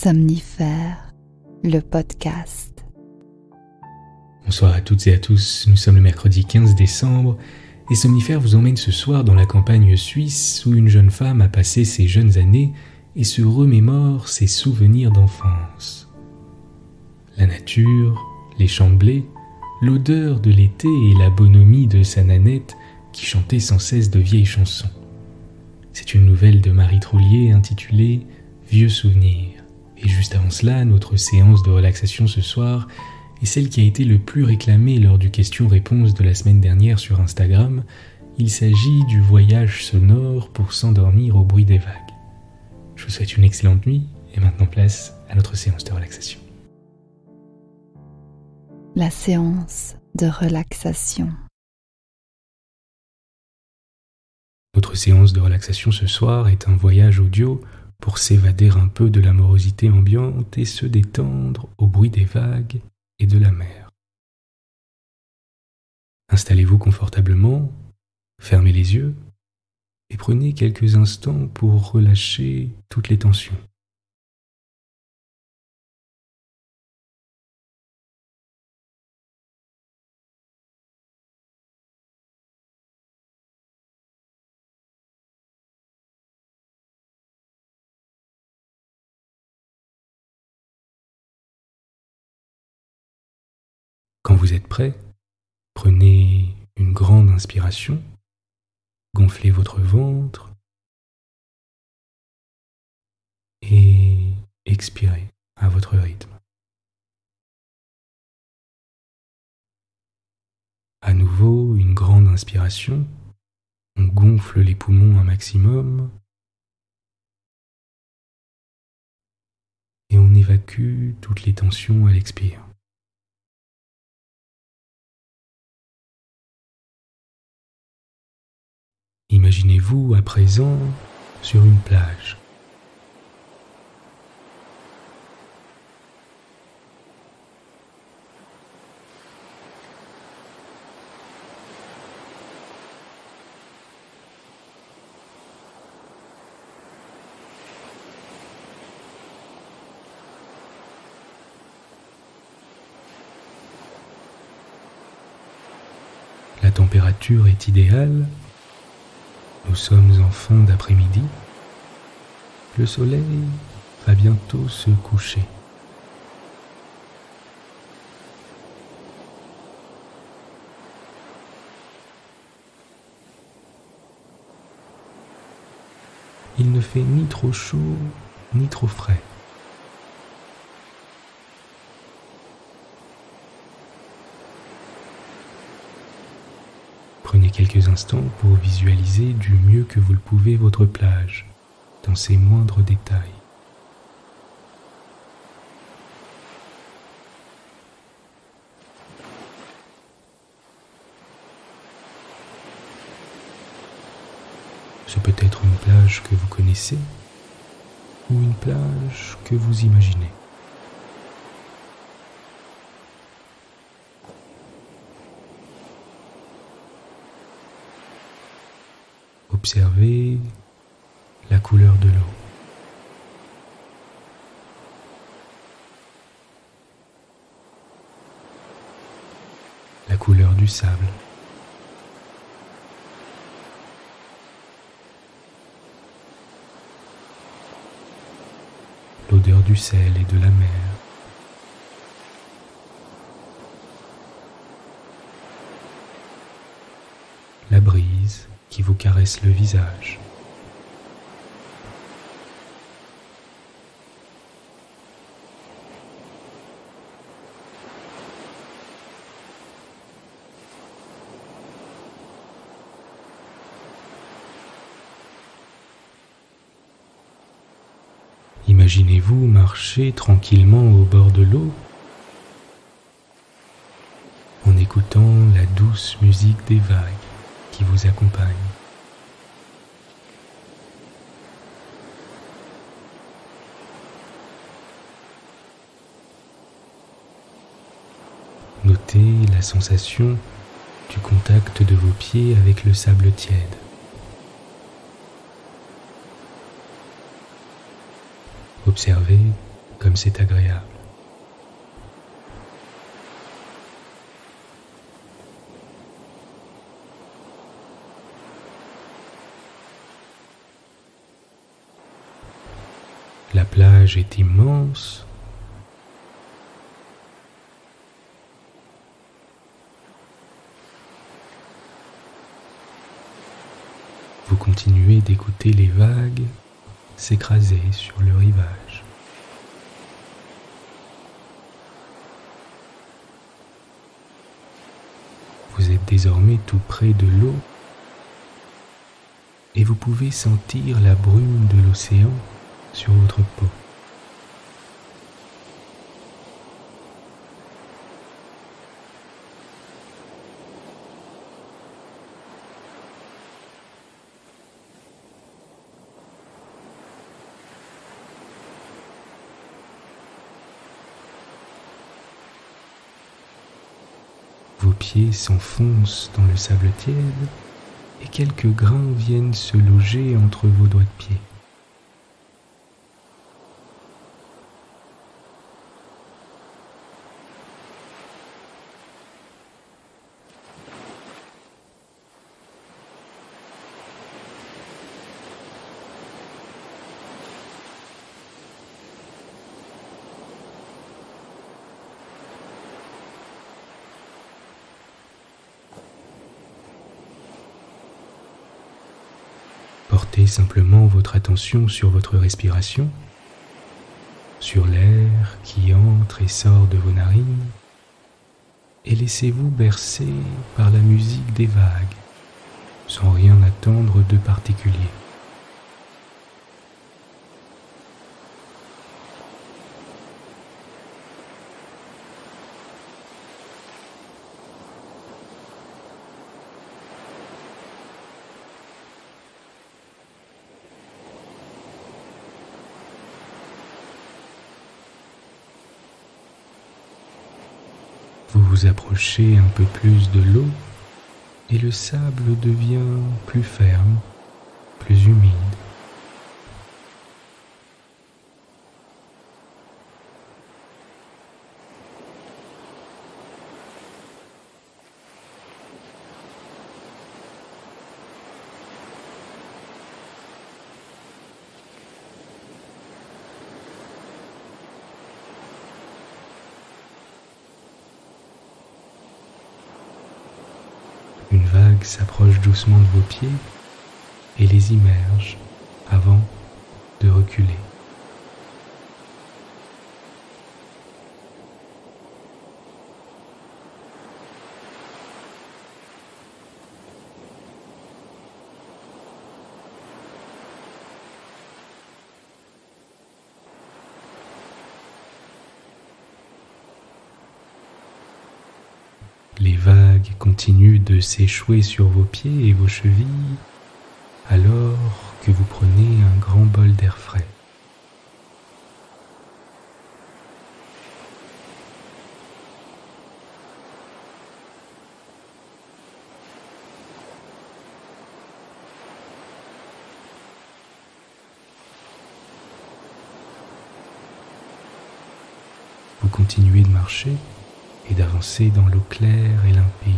Somnifère, le podcast. Bonsoir à toutes et à tous, nous sommes le mercredi 15 décembre et Somnifère vous emmène ce soir dans la campagne suisse où une jeune femme a passé ses jeunes années et se remémore ses souvenirs d'enfance. La nature, les champs de blé, l'odeur de l'été et la bonhomie de sa nanette qui chantait sans cesse de vieilles chansons. C'est une nouvelle de Marie Troulier intitulée « Vieux souvenirs ». Et juste avant cela, notre séance de relaxation ce soir est celle qui a été le plus réclamée lors du question-réponse de la semaine dernière sur Instagram. Il s'agit du voyage sonore pour s'endormir au bruit des vagues. Je vous souhaite une excellente nuit et maintenant place à notre séance de relaxation. La séance de relaxation. Notre séance de relaxation ce soir est un voyage audio pour s'évader un peu de la morosité ambiante et se détendre au bruit des vagues et de la mer. Installez-vous confortablement, fermez les yeux et prenez quelques instants pour relâcher toutes les tensions. Quand vous êtes prêt, prenez une grande inspiration, gonflez votre ventre et expirez à votre rythme. À nouveau, une grande inspiration, on gonfle les poumons un maximum et on évacue toutes les tensions à l'expire. Imaginez-vous à présent sur une plage. La température est idéale. Nous sommes en fin d'après-midi. Le soleil va bientôt se coucher. Il ne fait ni trop chaud, ni trop frais. Prenez quelques instants pour visualiser du mieux que vous le pouvez votre plage, dans ses moindres détails. C'est peut-être une plage que vous connaissez ou une plage que vous imaginez. Observez la couleur de l'eau. La couleur du sable. L'odeur du sel et de la mer. La brise qui vous caresse le visage. Imaginez-vous marcher tranquillement au bord de l'eau en écoutant la douce musique des vagues qui vous accompagne. Notez la sensation du contact de vos pieds avec le sable tiède. Observez comme c'est agréable. La plage est immense. Vous continuez d'écouter les vagues s'écraser sur le rivage. Vous êtes désormais tout près de l'eau et vous pouvez sentir la brume de l'océan sur votre peau. Vos pieds s'enfoncent dans le sable tiède et quelques grains viennent se loger entre vos doigts de pied. Portez simplement votre attention sur votre respiration, sur l'air qui entre et sort de vos narines, et laissez-vous bercer par la musique des vagues, sans rien attendre de particulier. Vous vous approchez un peu plus de l'eau et le sable devient plus ferme, plus humide. Une vague s'approche doucement de vos pieds et les immerge avant de reculer. Les vagues continuent de s'échouer sur vos pieds et vos chevilles alors que vous prenez un grand bol d'air frais. Vous continuez de marcher et d'avancer dans l'eau claire et limpide.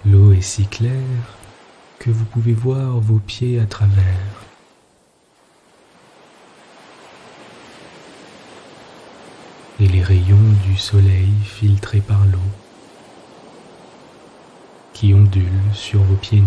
L'eau est si claire que vous pouvez voir vos pieds à travers. Et les rayons du soleil filtrés par l'eau qui ondulent sur vos pieds nus.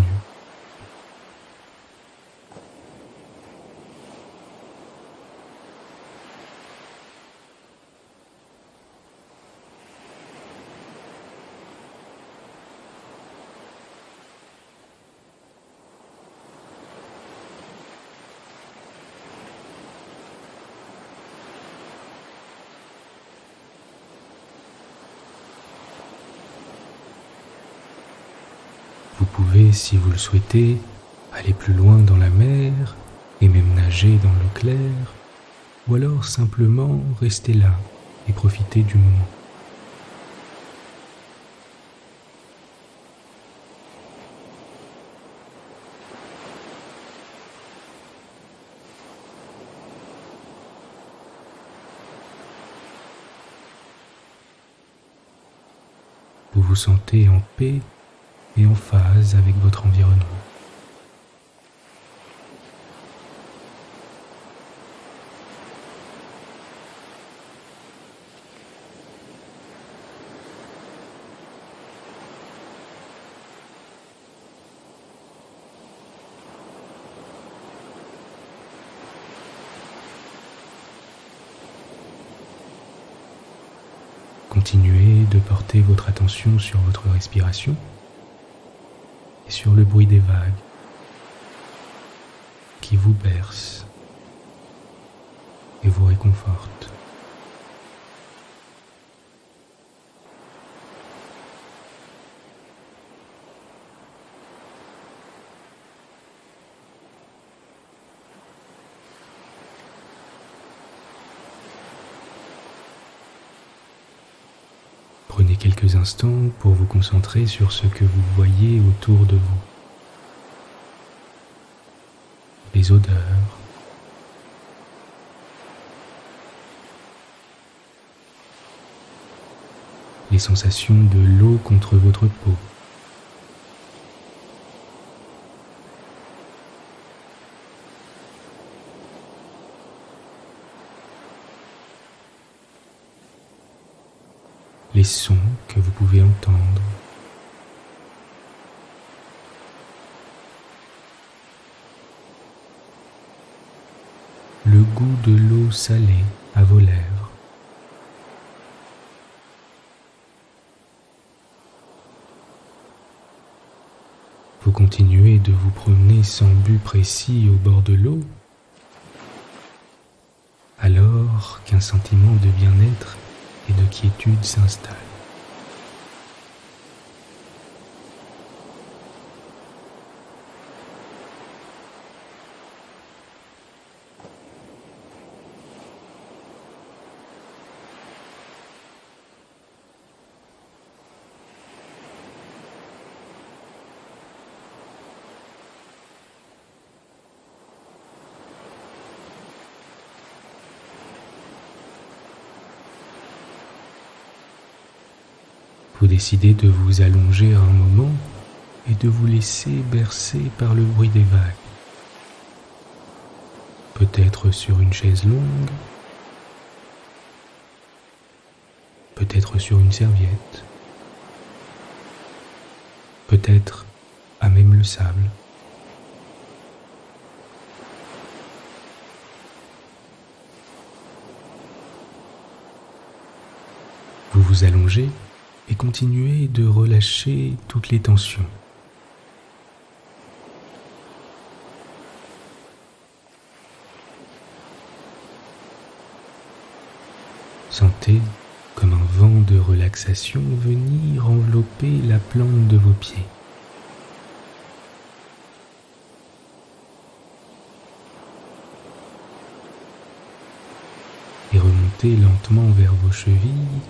Vous pouvez, si vous le souhaitez, aller plus loin dans la mer et même nager dans l'eau claire, ou alors simplement rester là et profiter du moment. Vous vous sentez en paix et en phase avec votre environnement. Continuez de porter votre attention sur votre respiration et sur le bruit des vagues qui vous bercent et vous réconfortent. Prenez quelques instants pour vous concentrer sur ce que vous voyez autour de vous. Les odeurs, les sensations de l'eau contre votre peau, les sons que vous pouvez entendre, le goût de l'eau salée à vos lèvres, vous continuez de vous promener sans but précis au bord de l'eau, alors qu'un sentiment de bien-être et de quiétude s'installe. Vous décidez de vous allonger un moment et de vous laisser bercer par le bruit des vagues. Peut-être sur une chaise longue, peut-être sur une serviette, peut-être à même le sable. Vous vous allongez et continuez de relâcher toutes les tensions. Sentez comme un vent de relaxation venir envelopper la plante de vos pieds. Et remontez lentement vers vos chevilles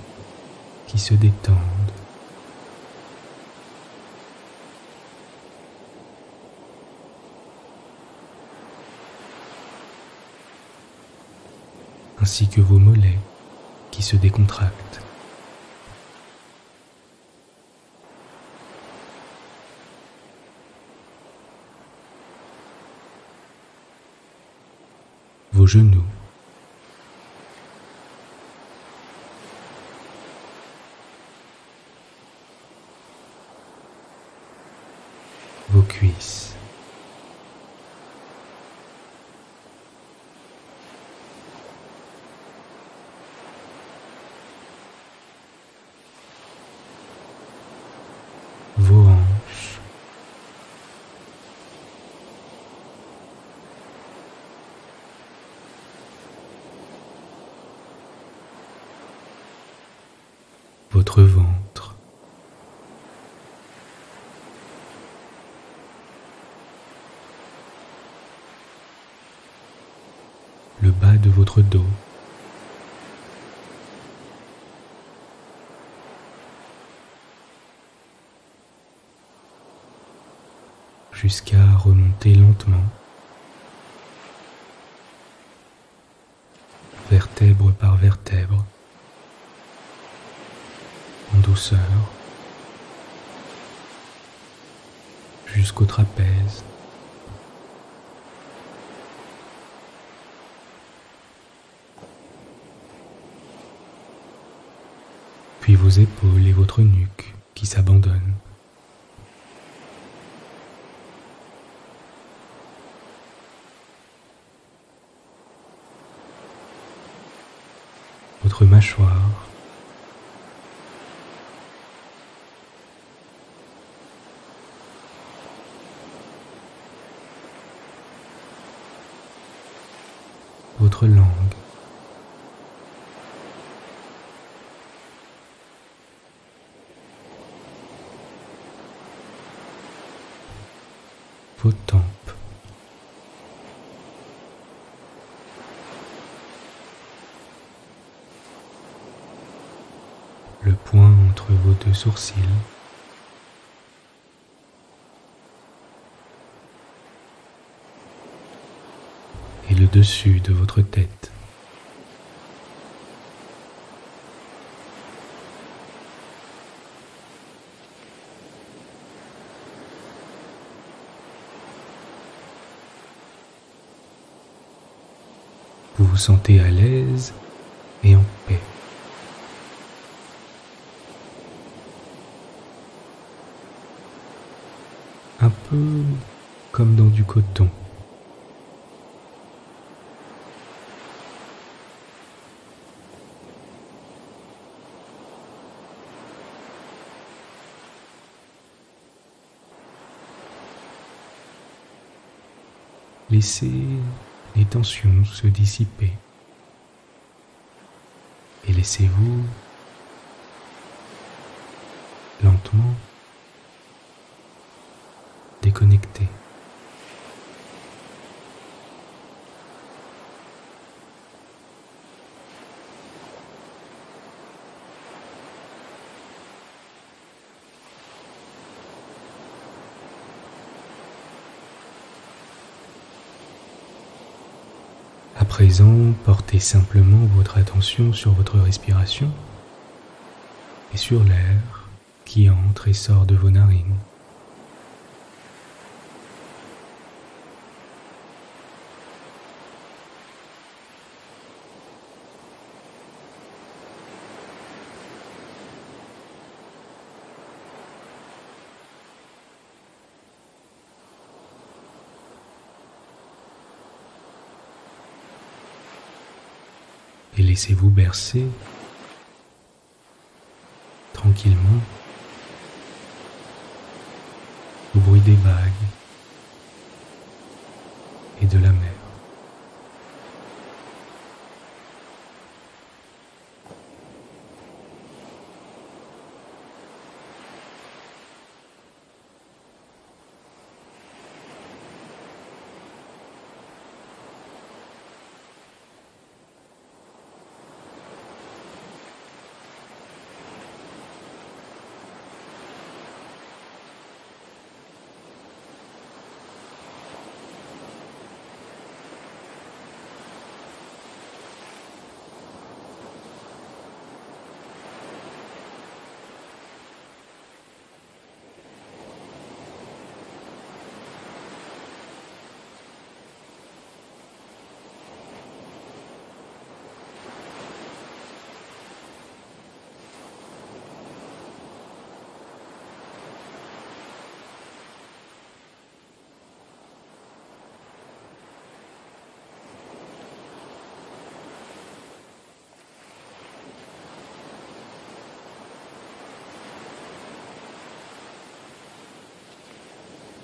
qui se détendent. Ainsi que vos mollets qui se décontractent. Vos genoux. Vos cuisses. Vos hanches. Votre ventre. de votre dos, jusqu'à remonter lentement, vertèbre par vertèbre, en douceur, jusqu'au trapèze. Puis vos épaules et votre nuque qui s'abandonnent. Votre mâchoire, votre langue, vos tempes, le point entre vos deux sourcils, et le dessus de votre tête. Vous vous sentez à l'aise et en paix. Un peu comme dans du coton. Laissez les tensions se dissiper et laissez-vous lentement déconnecter. À présent, portez simplement votre attention sur votre respiration et sur l'air qui entre et sort de vos narines. Et laissez-vous bercer tranquillement au bruit des vagues et de la mer.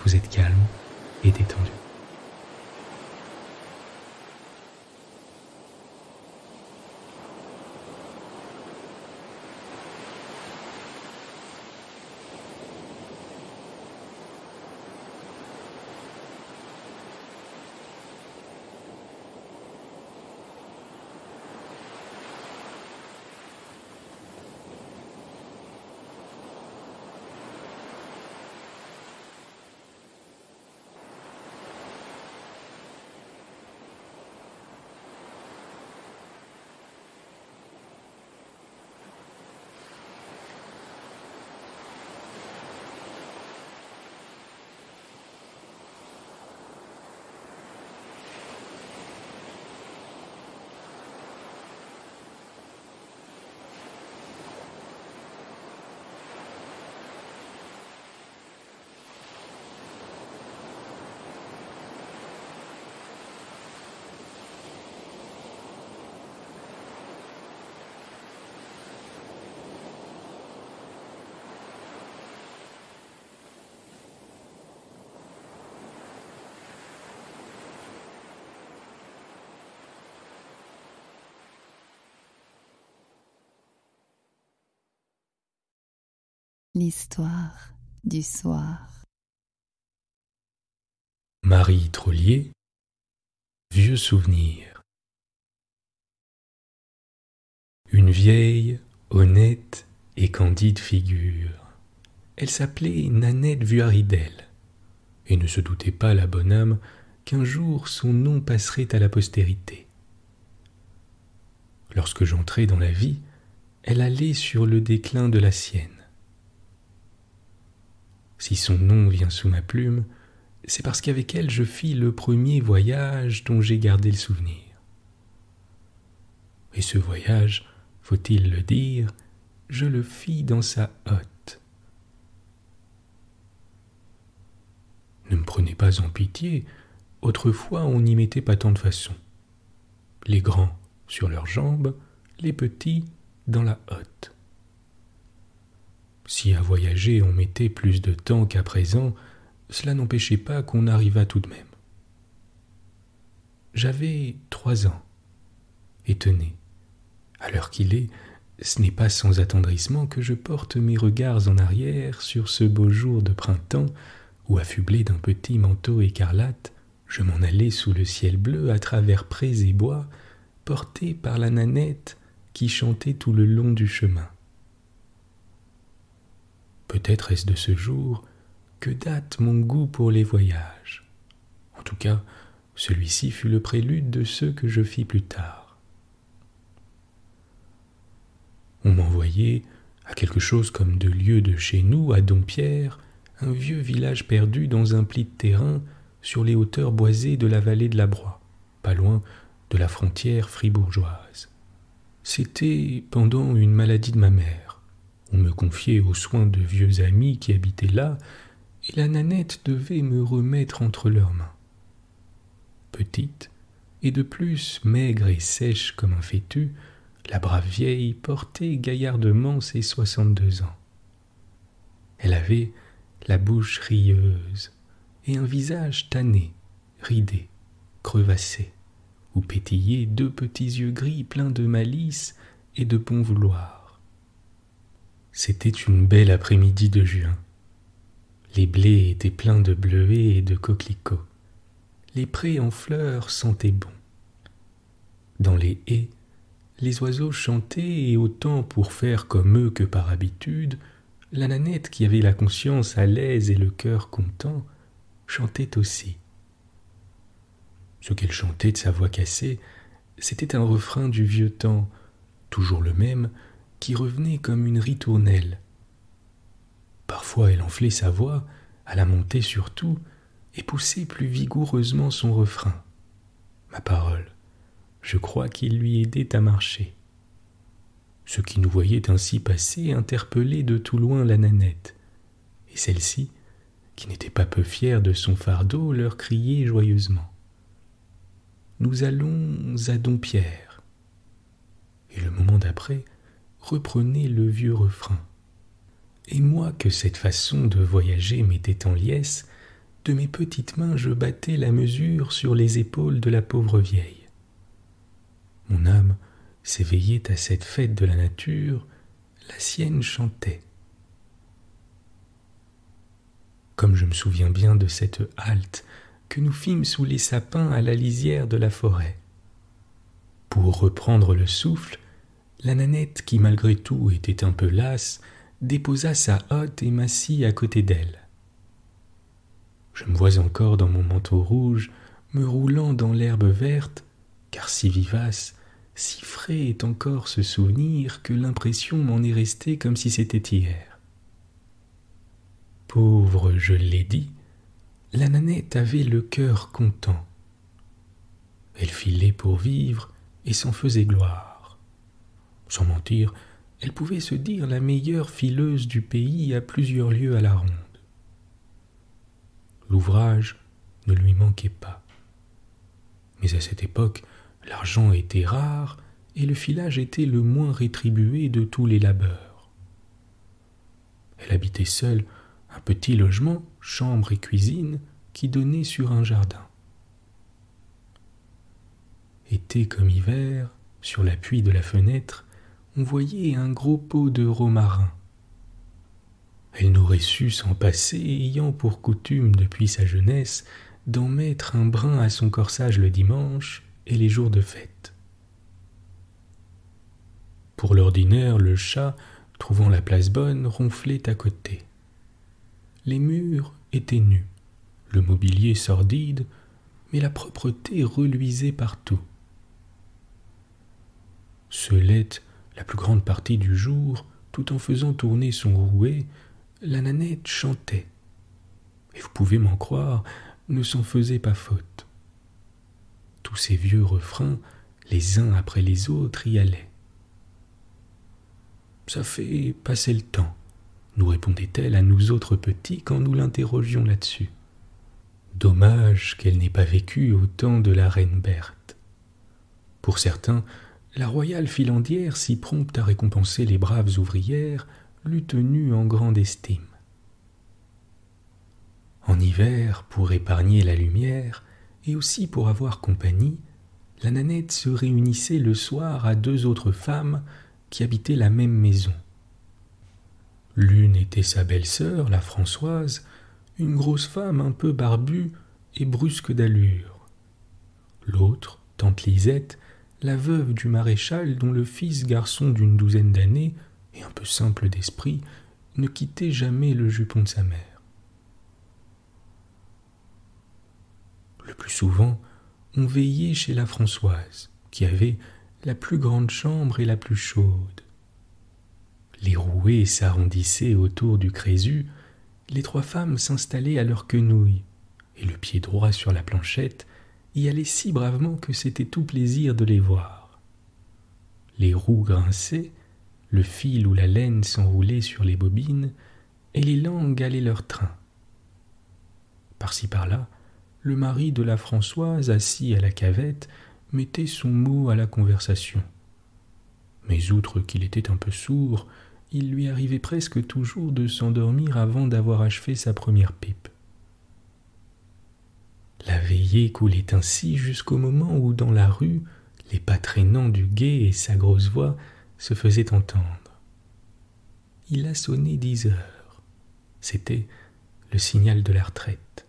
Vous êtes calme et détendu. l'histoire du soir. Marie Trollier, Vieux souvenir. Une vieille, honnête et candide figure. Elle s'appelait Nanette Vuaridel, et ne se doutait pas, la bonne âme, qu'un jour son nom passerait à la postérité. Lorsque j'entrai dans la vie, elle allait sur le déclin de la sienne. Si son nom vient sous ma plume, c'est parce qu'avec elle je fis le premier voyage dont j'ai gardé le souvenir. Et ce voyage, faut-il le dire, je le fis dans sa hotte. Ne me prenez pas en pitié, autrefois on n'y mettait pas tant de façons. Les grands sur leurs jambes, les petits dans la hotte. Si à voyager on mettait plus de temps qu'à présent, cela n'empêchait pas qu'on arrivât tout de même. J'avais 3 ans, et tenez, à l'heure qu'il est, ce n'est pas sans attendrissement que je porte mes regards en arrière sur ce beau jour de printemps où, affublé d'un petit manteau écarlate, je m'en allais sous le ciel bleu à travers prés et bois, porté par la Nanette qui chantait tout le long du chemin. Peut-être est-ce de ce jour que date mon goût pour les voyages. En tout cas, celui-ci fut le prélude de ceux que je fis plus tard. On m'envoyait à quelque chose comme 2 lieues de chez nous, à Dompierre, un vieux village perdu dans un pli de terrain sur les hauteurs boisées de la vallée de la Broye, pas loin de la frontière fribourgeoise. C'était pendant une maladie de ma mère. On me confiait aux soins de vieux amis qui habitaient là, et la Nanette devait me remettre entre leurs mains. Petite, et de plus maigre et sèche comme un fétu, la brave vieille portait gaillardement ses 62 ans. Elle avait la bouche rieuse et un visage tanné, ridé, crevassé, où pétillaient 2 petits yeux gris pleins de malice et de bon vouloir. C'était une belle après-midi de juin. Les blés étaient pleins de bleuets et de coquelicots. Les prés en fleurs sentaient bon. Dans les haies, les oiseaux chantaient et autant pour faire comme eux que par habitude, la Nanette, qui avait la conscience à l'aise et le cœur content, chantait aussi. Ce qu'elle chantait de sa voix cassée, c'était un refrain du vieux temps, toujours le même, qui revenait comme une ritournelle. Parfois elle enflait sa voix, à la montée surtout, et poussait plus vigoureusement son refrain. Ma parole, je crois qu'il lui aidait à marcher. Ceux qui nous voyaient ainsi passer interpellaient de tout loin la Nanette, et celle-ci, qui n'était pas peu fière de son fardeau, leur criait joyeusement. Nous allons à Dompierre. Et le moment d'après, reprenait le vieux refrain. Et moi, que cette façon de voyager m'était en liesse, de mes petites mains je battais la mesure sur les épaules de la pauvre vieille. Mon âme s'éveillait à cette fête de la nature, la sienne chantait. Comme je me souviens bien de cette halte que nous fîmes sous les sapins à la lisière de la forêt. Pour reprendre le souffle, la Nanette, qui malgré tout était un peu lasse, déposa sa hotte et m'assit à côté d'elle. Je me vois encore dans mon manteau rouge, me roulant dans l'herbe verte, car si vivace, si frais est encore ce souvenir que l'impression m'en est restée comme si c'était hier. Pauvre, je l'ai dit, la Nanette avait le cœur content. Elle filait pour vivre et s'en faisait gloire. Sans mentir, elle pouvait se dire la meilleure fileuse du pays à plusieurs lieues à la ronde. L'ouvrage ne lui manquait pas. Mais à cette époque, l'argent était rare et le filage était le moins rétribué de tous les labeurs. Elle habitait seule un petit logement, chambre et cuisine, qui donnait sur un jardin. Été comme hiver, sur l'appui de la fenêtre, on voyait un gros pot de romarin. Elle n'aurait su s'en passer, ayant pour coutume depuis sa jeunesse d'en mettre un brin à son corsage le dimanche et les jours de fête. Pour l'ordinaire, le chat, trouvant la place bonne, ronflait à côté. Les murs étaient nus, le mobilier sordide, mais la propreté reluisait partout. Seulette, la plus grande partie du jour, tout en faisant tourner son rouet, la Nanette chantait. Et vous pouvez m'en croire, ne s'en faisait pas faute. Tous ces vieux refrains, les uns après les autres, y allaient. « Ça fait passer le temps », nous répondait-elle à nous autres petits quand nous l'interrogions là-dessus. Dommage qu'elle n'ait pas vécu au temps de la reine Berthe. Pour certains, la royale filandière, si prompte à récompenser les braves ouvrières, l'eût tenue en grande estime. En hiver, pour épargner la lumière, et aussi pour avoir compagnie, la Nanette se réunissait le soir à 2 autres femmes qui habitaient la même maison. L'une était sa belle-sœur, la Françoise, une grosse femme un peu barbue et brusque d'allure. L'autre, tante Lisette, la veuve du maréchal dont le fils garçon d'une 12aine d'années, et un peu simple d'esprit, ne quittait jamais le jupon de sa mère. Le plus souvent, on veillait chez la Françoise, qui avait la plus grande chambre et la plus chaude. Les rouets s'arrondissaient autour du crésus, les 3 femmes s'installaient à leur quenouille, et le pied droit sur la planchette y allait si bravement que c'était tout plaisir de les voir. Les roues grinçaient, le fil ou la laine s'enroulait sur les bobines, et les langues allaient leur train. Par-ci par-là, le mari de la Françoise, assis à la cavette, mettait son mot à la conversation. Mais outre qu'il était un peu sourd, il lui arrivait presque toujours de s'endormir avant d'avoir achevé sa première pipe. La veillée coulait ainsi jusqu'au moment où, dans la rue, les pas traînants du guet et sa grosse voix se faisaient entendre. Il a sonné 10 heures. C'était le signal de la retraite.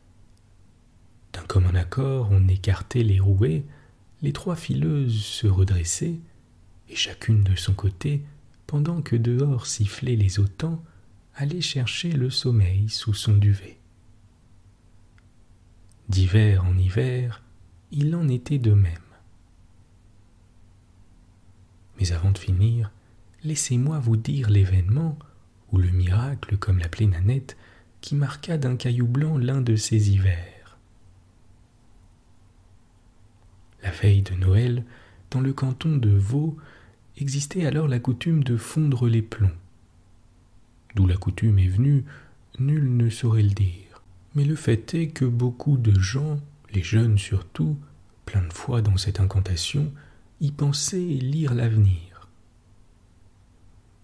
D'un commun accord, on écartait les rouets, les 3 fileuses se redressaient, et chacune de son côté, pendant que dehors sifflaient les autans, allait chercher le sommeil sous son duvet. D'hiver en hiver, il en était de même. Mais avant de finir, laissez-moi vous dire l'événement, ou le miracle, comme l'appelait Nanette, qui marqua d'un caillou blanc l'un de ces hivers. La veille de Noël, dans le canton de Vaud, existait alors la coutume de fondre les plombs. D'où la coutume est venue, nul ne saurait le dire. Mais le fait est que beaucoup de gens, les jeunes surtout, plein de foi dans cette incantation, y pensaient lire l'avenir.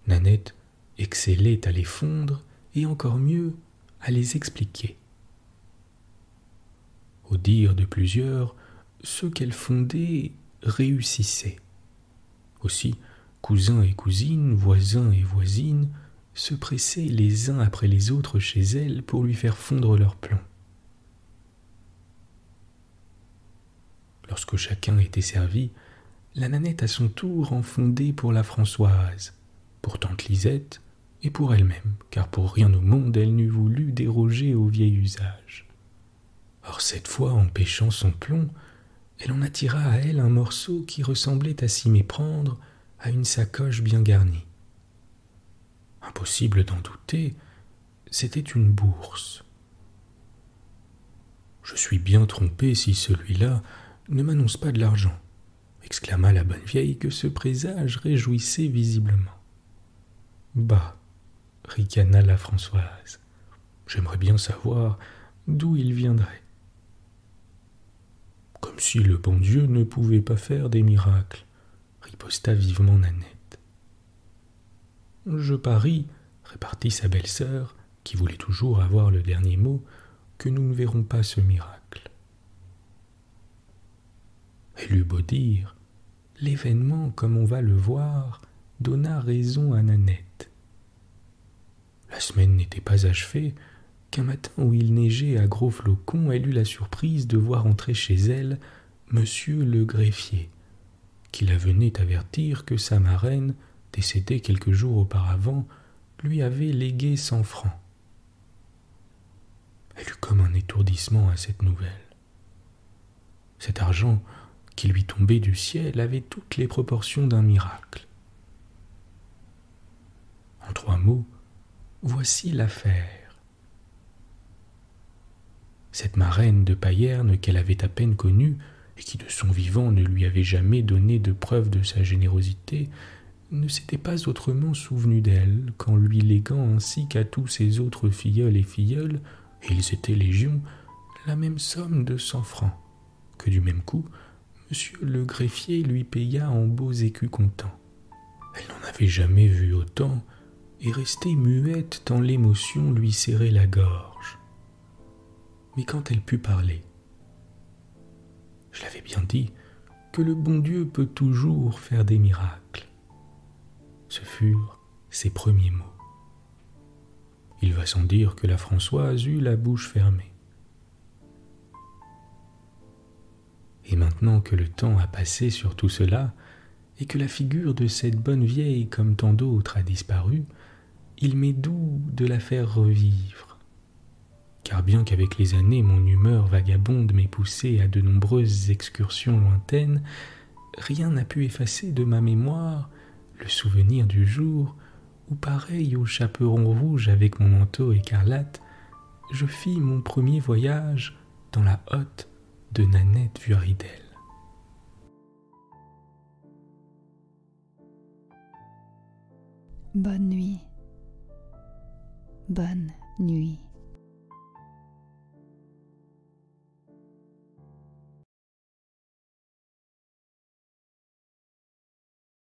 Nanette excellait à les fondre et encore mieux à les expliquer. Au dire de plusieurs, ceux qu'elle fondait réussissaient. Aussi, cousins et cousines, voisins et voisines, se pressaient les uns après les autres chez elle pour lui faire fondre leurs plombs. Lorsque chacun était servi, la Nanette à son tour en fondait pour la Françoise, pour tante Lisette et pour elle-même, car pour rien au monde elle n'eût voulu déroger au vieil usage. Or cette fois, en pêchant son plomb, elle en attira à elle un morceau qui ressemblait à s'y méprendre à une sacoche bien garnie. Impossible d'en douter, c'était une bourse. « Je suis bien trompé si celui-là ne m'annonce pas de l'argent », exclama la bonne vieille que ce présage réjouissait visiblement. « Bah », ricana la Françoise, « j'aimerais bien savoir d'où il viendrait. » Comme si le bon Dieu ne pouvait pas faire des miracles, riposta vivement Nanette. « Je parie, répartit sa belle-sœur, qui voulait toujours avoir le dernier mot, que nous ne verrons pas ce miracle. » Elle eut beau dire, l'événement, comme on va le voir, donna raison à Nanette. La semaine n'était pas achevée qu'un matin où il neigeait à gros flocons, elle eut la surprise de voir entrer chez elle monsieur le greffier, qui la venait avertir que sa marraine, décédée quelques jours auparavant, lui avait légué 100 francs. Elle eut comme un étourdissement à cette nouvelle. Cet argent qui lui tombait du ciel avait toutes les proportions d'un miracle. En 3 mots, voici l'affaire. Cette marraine de Payerne qu'elle avait à peine connue, et qui de son vivant ne lui avait jamais donné de preuve de sa générosité, ne s'était pas autrement souvenue d'elle qu'en lui léguant ainsi qu'à tous ses autres filleuls et filleules, et ils étaient légion, la même somme de 100 francs, que du même coup, monsieur le greffier lui paya en beaux écus comptants. Elle n'en avait jamais vu autant, et restait muette tant l'émotion lui serrait la gorge. Mais quand elle put parler, je l'avais bien dit, que le bon Dieu peut toujours faire des miracles. Ce furent ses premiers mots. Il va sans dire que la Françoise eut la bouche fermée. Et maintenant que le temps a passé sur tout cela, et que la figure de cette bonne vieille, comme tant d'autres, a disparu, il m'est doux de la faire revivre. Car bien qu'avec les années mon humeur vagabonde m'ait poussé à de nombreuses excursions lointaines, rien n'a pu effacer de ma mémoire le souvenir du jour où, pareil au chaperon rouge avec mon manteau écarlate, je fis mon premier voyage dans la hotte de Nanette Vuaridel. Bonne nuit. Bonne nuit.